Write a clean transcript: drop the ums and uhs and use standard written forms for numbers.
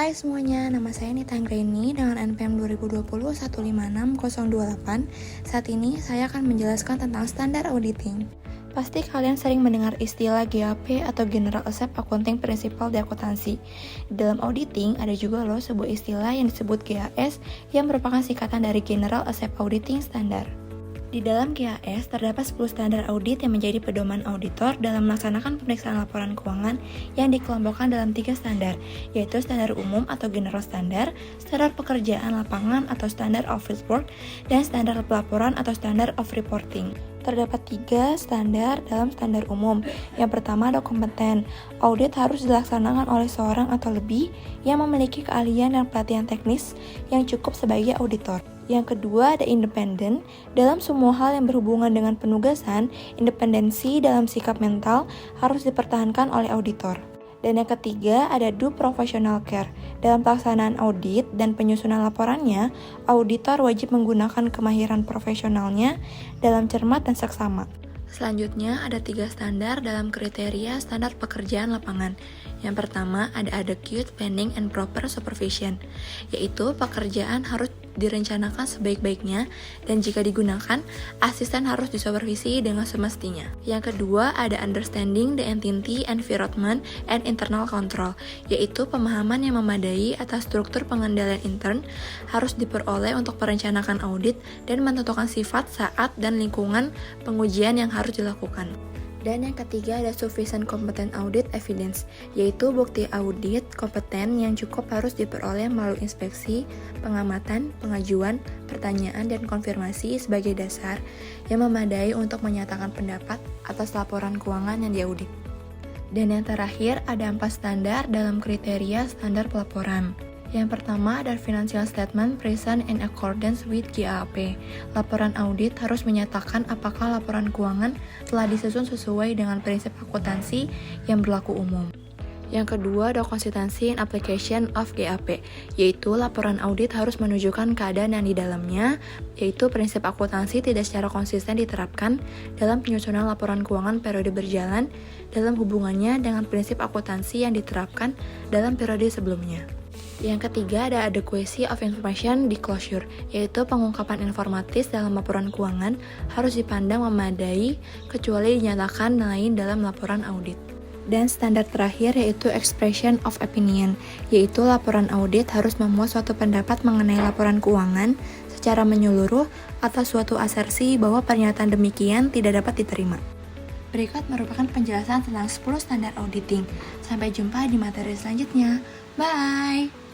Hai semuanya, nama saya Nita Anggraini dengan NPM 2020-156-028. Saat ini saya akan menjelaskan tentang standar auditing. Pasti kalian sering mendengar istilah GAP atau General Accepted Accounting Principle di akuntansi. Di dalam auditing ada juga loh sebuah istilah yang disebut GAS yang merupakan singkatan dari General Accepted Auditing Standard. Di dalam GAS terdapat 10 standar audit yang menjadi pedoman auditor dalam melaksanakan pemeriksaan laporan keuangan yang dikelompokkan dalam 3 standar, yaitu standar umum atau general standard, standar pekerjaan lapangan atau standard of field work, dan standar pelaporan atau standard of reporting. Terdapat 3 standar dalam standar umum. Yang pertama ada kompeten. Audit harus dilaksanakan oleh seorang atau lebih yang memiliki keahlian dan pelatihan teknis yang cukup sebagai auditor. Yang kedua ada independen. Dalam semua hal yang berhubungan dengan penugasan, independensi dalam sikap mental harus dipertahankan oleh auditor. Dan yang ketiga ada do professional care. Dalam pelaksanaan audit dan penyusunan laporannya, auditor wajib menggunakan kemahiran profesionalnya dalam cermat dan seksama. Selanjutnya ada 3 standar dalam kriteria standar pekerjaan lapangan. Yang pertama ada adequate planning and proper supervision, yaitu pekerjaan harus direncanakan sebaik-baiknya dan jika digunakan, asisten harus disupervisi dengan semestinya. Yang kedua ada understanding the entity environment and internal control, yaitu pemahaman yang memadai atas struktur pengendalian intern harus diperoleh untuk merencanakan audit dan menentukan sifat, saat, dan lingkungan pengujian yang harus dilakukan. Dan yang ketiga ada sufficient competent audit evidence, yaitu bukti audit kompeten yang cukup harus diperoleh melalui inspeksi, pengamatan, pengajuan, pertanyaan, dan konfirmasi sebagai dasar yang memadai untuk menyatakan pendapat atas laporan keuangan yang diaudit. Dan yang terakhir ada 4 standar dalam kriteria standar pelaporan. Yang pertama ada financial statement present in accordance with GAAP. Laporan audit harus menyatakan apakah laporan keuangan telah disusun sesuai dengan prinsip akuntansi yang berlaku umum. Yang kedua ada consistency in application of GAAP, yaitu laporan audit harus menunjukkan keadaan yang di dalamnya, yaitu prinsip akuntansi tidak secara konsisten diterapkan dalam penyusunan laporan keuangan periode berjalan dalam hubungannya dengan prinsip akuntansi yang diterapkan dalam periode sebelumnya. Yang ketiga ada adequacy of information disclosure, yaitu pengungkapan informatif dalam laporan keuangan harus dipandang memadai kecuali dinyatakan lain dalam laporan audit. Dan standar terakhir yaitu expression of opinion, yaitu laporan audit harus memuat suatu pendapat mengenai laporan keuangan secara menyeluruh atas suatu asersi bahwa pernyataan demikian tidak dapat diterima. Berikut merupakan penjelasan tentang 10 standar auditing. Sampai jumpa di materi selanjutnya. Bye!